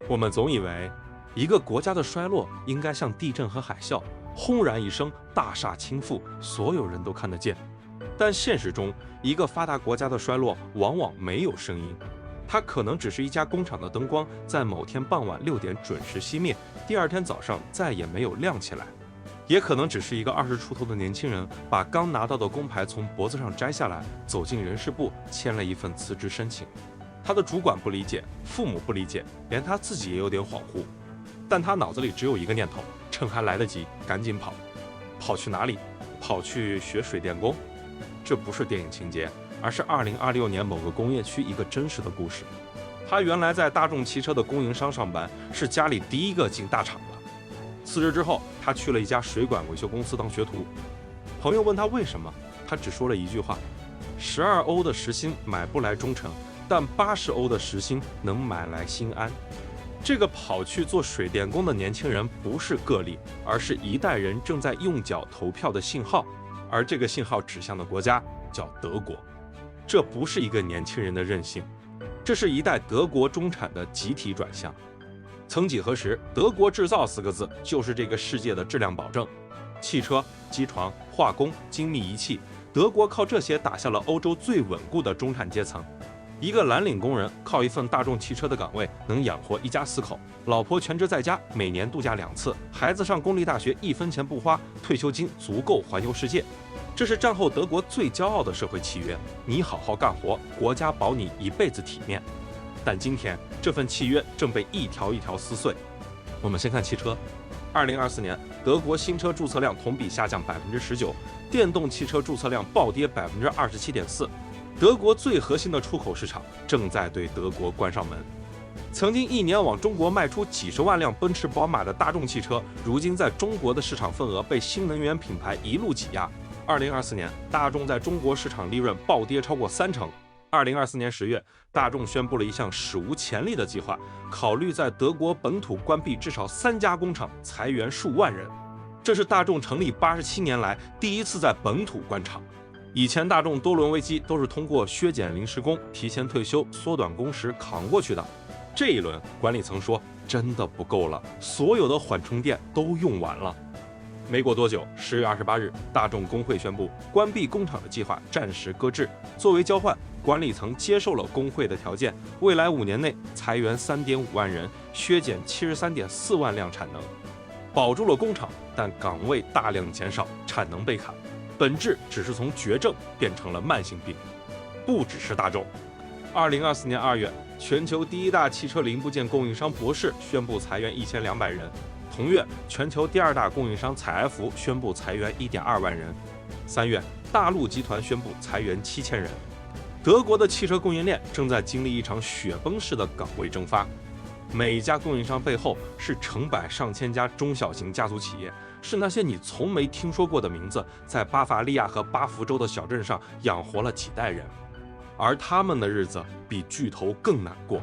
我们总以为一个国家的衰落应该像地震和海啸，轰然一声，大厦倾覆，所有人都看得见。但现实中，一个发达国家的衰落往往没有声音，它可能只是一家工厂的灯光在某天傍晚6点准时熄灭，第二天早上再也没有亮起来。也可能只是一个20出头的年轻人把刚拿到的工牌从脖子上摘下来，走进人事部签了一份辞职申请。他的主管不理解，父母不理解，连他自己也有点恍惚。但他脑子里只有一个念头，趁还来得及，赶紧跑。跑去哪里？跑去学水电工？这不是电影情节，而是2026年某个工业区一个真实的故事。他原来在大众汽车的供应商上班，是家里第一个进大厂的。辞职之后，他去了一家水管维修公司当学徒。朋友问他为什么，他只说了一句话：12欧的时薪买不来忠诚，但80欧的时薪能买来心安。这个跑去做水电工的年轻人不是个例，而是一代人正在用脚投票的信号，而这个信号指向的国家叫德国。这不是一个年轻人的任性，这是一代德国中产的集体转向。曾几何时，德国制造4个字就是这个世界的质量保证。汽车、机床、化工、精密仪器，德国靠这些打下了欧洲最稳固的中产阶层。一个蓝领工人靠一份大众汽车的岗位能养活一家4口，老婆全职在家，每年度假2次，孩子上公立大学1分钱不花，退休金足够环游世界。这是战后德国最骄傲的社会契约，你好好干活，国家保你一辈子体面。但今天这份契约正被一条一条撕碎。我们先看汽车。2024年，德国新车注册量同比下降19%，电动汽车注册量暴跌27.4%。德国最核心的出口市场正在对德国关上门。曾经一年往中国卖出几十万辆奔驰、宝马的大众汽车，如今在中国的市场份额被新能源品牌一路挤压。2024年，大众在中国市场利润暴跌超过30%。2024年10月，大众宣布了一项史无前例的计划，考虑在德国本土关闭至少3家工厂，裁员数万人。这是大众成立87年来第一次在本土关厂。以前大众多轮危机都是通过削减临时工、提前退休、缩短工时扛过去的。这一轮，管理层说真的不够了，所有的缓冲垫都用完了。没过多久，10月28日，大众工会宣布关闭工厂的计划暂时搁置。作为交换，管理层接受了工会的条件，未来5年内裁员3.5万人，削减73.4万辆产能，保住了工厂，但岗位大量减少，产能被砍，本质只是从绝症变成了慢性病。不只是大众，2024年2月，全球第1大汽车零部件供应商博世宣布裁员1200人。同月，全球第2大供应商采埃孚宣布裁员1.2万人。3月，大陆集团宣布裁员7000人。德国的汽车供应链正在经历一场雪崩式的岗位蒸发。每一家供应商背后是成百上千家中小型家族企业，是那些你从没听说过的名字，在巴伐利亚和巴福州的小镇上养活了几代人，而他们的日子比巨头更难过。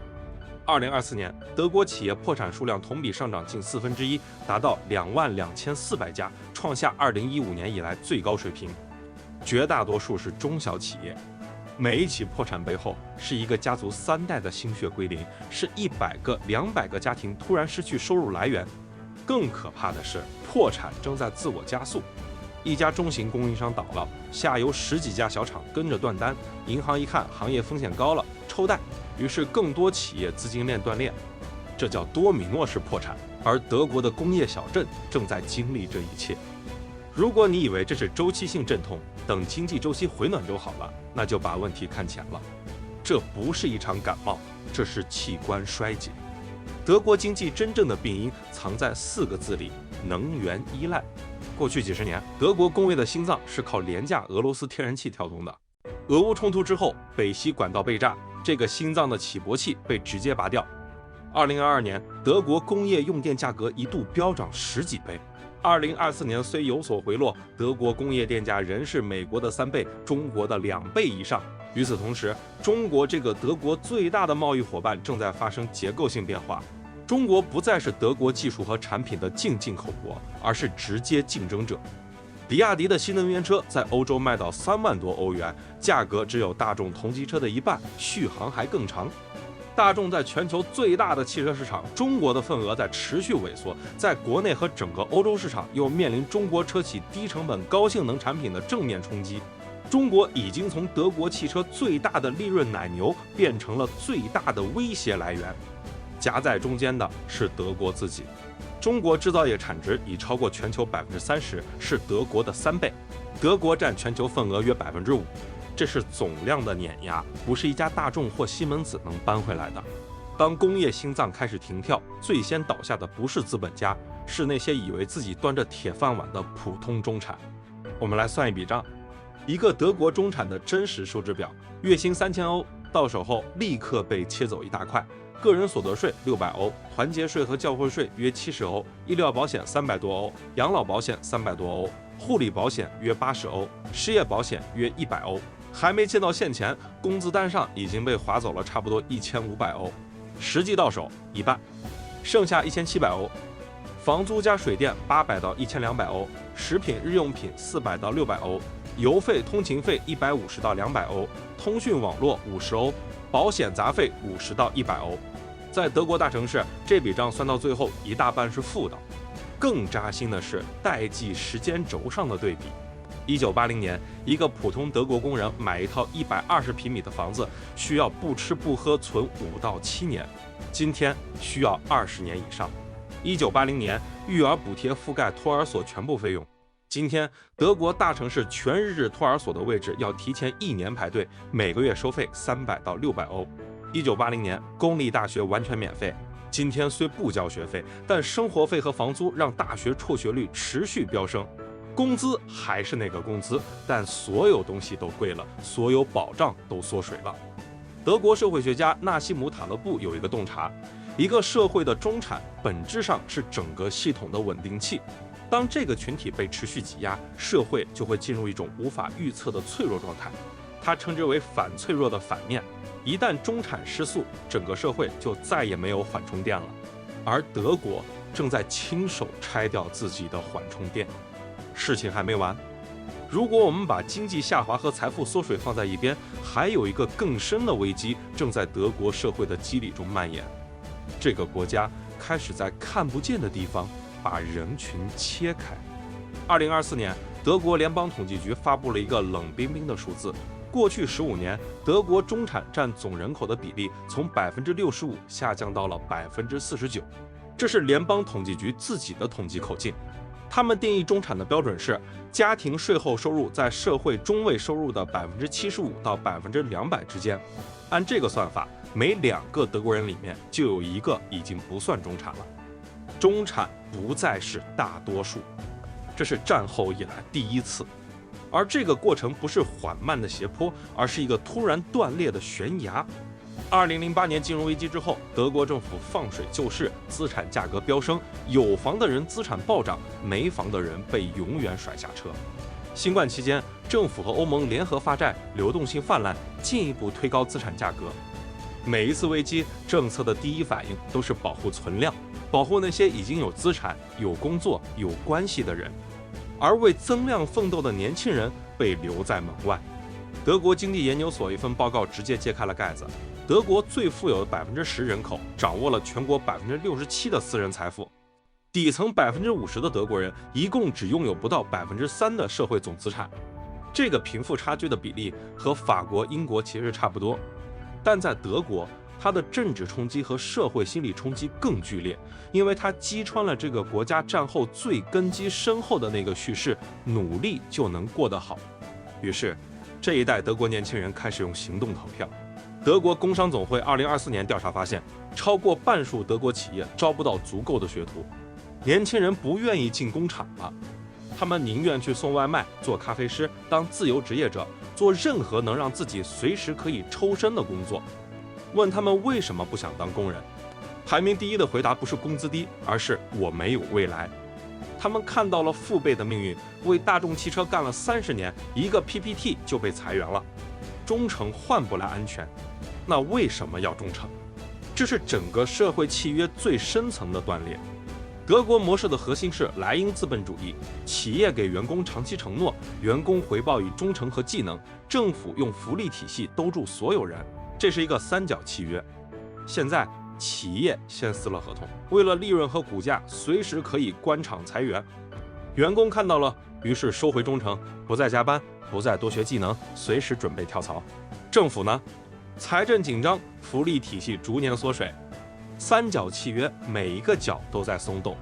2024年，德国企业破产数量同比上涨近1/4，达到22400家，创下2015年以来最高水平。绝大多数是中小企业，每一起破产背后是一个家族3代的心血归零，是100个、200个家庭突然失去收入来源。更可怕的是，破产正在自我加速。一家中型供应商倒了，下游10几家小厂跟着断单，银行一看行业风险高了，抽贷，于是更多企业资金链断裂，这叫多米诺式破产。而德国的工业小镇正在经历这一切。如果你以为这是周期性阵痛，等经济周期回暖就好了，那就把问题看浅了。这不是一场感冒，这是器官衰竭。德国经济真正的病因藏在4个字里：能源依赖。过去几十年，德国工业的心脏是靠廉价俄罗斯天然气跳动的。俄乌冲突之后，北溪管道被炸，这个心脏的起搏器被直接拔掉。2022年，德国工业用电价格一度飙涨10几倍。2024年虽有所回落，德国工业电价仍是美国的3倍，中国的2倍以上。与此同时，中国这个德国最大的贸易伙伴正在发生结构性变化。中国不再是德国技术和产品的净进口国，而是直接竞争者。比亚迪的新能源车在欧洲卖到3万多欧元，价格只有大众同级车的1半，续航还更长。大众在全球最大的汽车市场中国的份额在持续萎缩，在国内和整个欧洲市场又面临中国车企低成本高性能产品的正面冲击。中国已经从德国汽车最大的利润奶牛变成了最大的威胁来源，夹在中间的是德国自己。中国制造业产值已超过全球30%，是德国的3倍，德国占全球份额约5%，这是总量的碾压，不是一家大众或西门子能搬回来的。当工业心脏开始停跳，最先倒下的不是资本家，是那些以为自己端着铁饭碗的普通中产。我们来算一笔账，一个德国中产的真实收支表，月薪3000欧，到手后立刻被切走一大块。个人所得税600欧，团结税和教会税约70欧，医疗保险300多欧，养老保险300多欧，护理保险约80欧，失业保险约100欧。还没见到现钱，工资单上已经被划走了差不多1500欧，实际到手一半，剩下1700欧。房租加水电800到1200欧，食品日用品400到600欧，油费通勤费150到200欧，通讯网络50欧，保险杂费50到100欧。在德国大城市，这笔账算到最后一大半是负的。更扎心的是代际时间轴上的对比。1980年，一个普通德国工人买一套120平米的房子，需要不吃不喝存5到7年，今天需要20年以上。1980年，育儿补贴覆盖托儿所全部费用，今天德国大城市全日制托儿所的位置要提前1年排队，每个月收费300到600欧。1980年，公立大学完全免费，今天虽不交学费，但生活费和房租让大学辍学率持续飙升。工资还是那个工资，但所有东西都贵了，所有保障都缩水了。德国社会学家纳西姆·塔勒布有一个洞察，一个社会的中产本质上是整个系统的稳定器。当这个群体被持续挤压，社会就会进入一种无法预测的脆弱状态，他称之为反脆弱的反面。一旦中产失速，整个社会就再也没有缓冲垫了。而德国正在亲手拆掉自己的缓冲垫。事情还没完，如果我们把经济下滑和财富缩水放在一边，还有一个更深的危机正在德国社会的肌理中蔓延。这个国家开始在看不见的地方把人群切开。2024年，德国联邦统计局发布了一个冷冰冰的数字，过去15年，德国中产占总人口的比例从65%下降到了49%，这是联邦统计局自己的统计口径。他们定义中产的标准是家庭税后收入在社会中位收入的75%到200%之间。按这个算法，每2个德国人里面就有1个已经不算中产了。中产不再是大多数，这是战后以来第一次。而这个过程不是缓慢的斜坡，而是一个突然断裂的悬崖。2008年金融危机之后，德国政府放水救市，资产价格飙升，有房的人资产暴涨，没房的人被永远甩下车。新冠期间，政府和欧盟联合发债，流动性泛滥，进一步推高资产价格。每一次危机，政策的第一反应都是保护存量，保护那些已经有资产、有工作、有关系的人，而为增量奋斗的年轻人被留在门外。德国经济研究所一份报告直接揭开了盖子。德国最富有的10%人口掌握了全国67%的私人财富，底层50%的德国人一共只拥有不到3%的社会总资产。这个贫富差距的比例和法国、英国其实差不多，但在德国，它的政治冲击和社会心理冲击更剧烈，因为它击穿了这个国家战后最根基深厚的那个叙事：努力就能过得好。于是，这一代德国年轻人开始用行动投票。德国工商总会2024年调查发现，超过半数德国企业招不到足够的学徒，年轻人不愿意进工厂了，他们宁愿去送外卖、做咖啡师、当自由职业者，做任何能让自己随时可以抽身的工作。问他们为什么不想当工人，排名第一的回答不是工资低，而是我没有未来。他们看到了父辈的命运，为大众汽车干了30年，一个 PPT 就被裁员了。忠诚换不来安全，那为什么要忠诚？这是整个社会契约最深层的断裂。德国模式的核心是莱茵资本主义，企业给员工长期承诺，员工回报以忠诚和技能，政府用福利体系兜住所有人，这是一个三角契约。现在企业先撕了合同，为了利润和股价，随时可以关厂裁员。员工看到了，于是收回忠诚，不再加班，不再多学技能，随时准备跳槽。政府呢，财政紧张，福利体系逐年缩水，三角契约每一个角都在松动。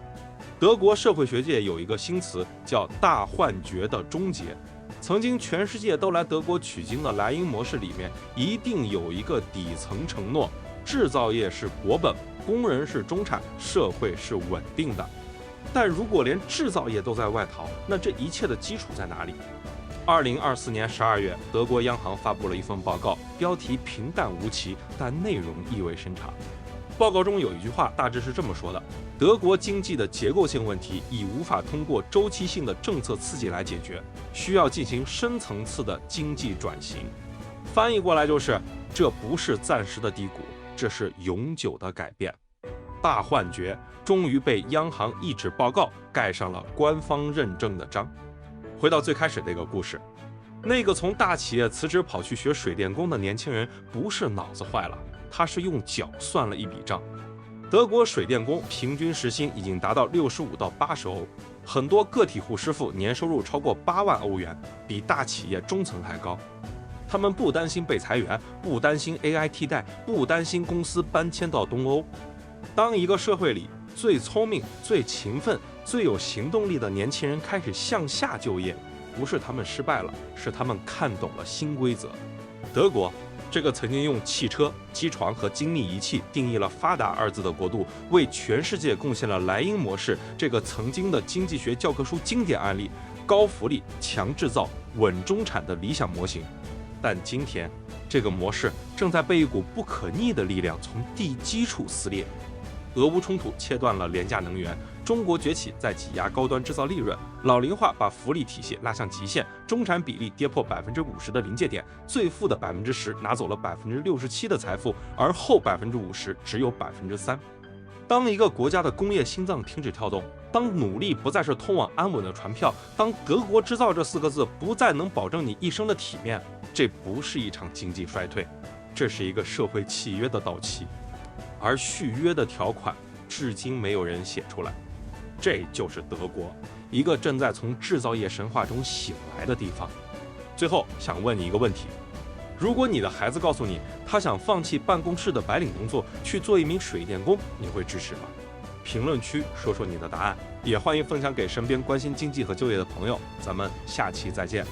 德国社会学界有一个新词叫大幻觉的终结。曾经全世界都来德国取经的莱茵模式里面，一定有一个底层承诺：制造业是国本，工人是中产，社会是稳定的。但如果连制造业都在外逃，那这一切的基础在哪里？2024年12月，德国央行发布了一份报告，标题平淡无奇，但内容意味深长。报告中有一句话，大致是这么说的：德国经济的结构性问题已无法通过周期性的政策刺激来解决，需要进行深层次的经济转型。翻译过来就是，这不是暂时的低谷，这是永久的改变。大幻觉终于被央行一纸报告盖上了官方认证的章。回到最开始那个故事，那个从大企业辞职跑去学水电工的年轻人，不是脑子坏了，他是用脚算了一笔账。德国水电工平均时薪已经达到65到80欧，很多个体户师傅年收入超过8万欧元，比大企业中层还高。他们不担心被裁员，不担心 AI 替代，不担心公司搬迁到东欧。当一个社会里最聪明、最勤奋、最有行动力的年轻人开始向下就业，不是他们失败了，是他们看懂了新规则。德国这个曾经用汽车、机床和精密仪器定义了发达二字的国度，为全世界贡献了莱茵模式这个曾经的经济学教科书经典案例，高福利、强制造、稳中产的理想模型。但今天，这个模式正在被一股不可逆的力量从地基础撕裂。俄乌冲突切断了廉价能源，中国崛起在挤压高端制造利润，老龄化把福利体系拉向极限，中产比例跌破50%的临界点，最富的10%拿走了67%的财富，而后50%只有3%。当一个国家的工业心脏停止跳动，当努力不再是通往安稳的船票，当德国制造这4个字不再能保证你一生的体面，这不是一场经济衰退，这是一个社会契约的到期。而续约的条款至今没有人写出来，这就是德国，一个正在从制造业神话中醒来的地方。最后想问你一个问题，如果你的孩子告诉你他想放弃办公室的白领工作，去做一名水电工，你会支持吗？评论区说说你的答案，也欢迎分享给身边关心经济和就业的朋友。咱们下期再见。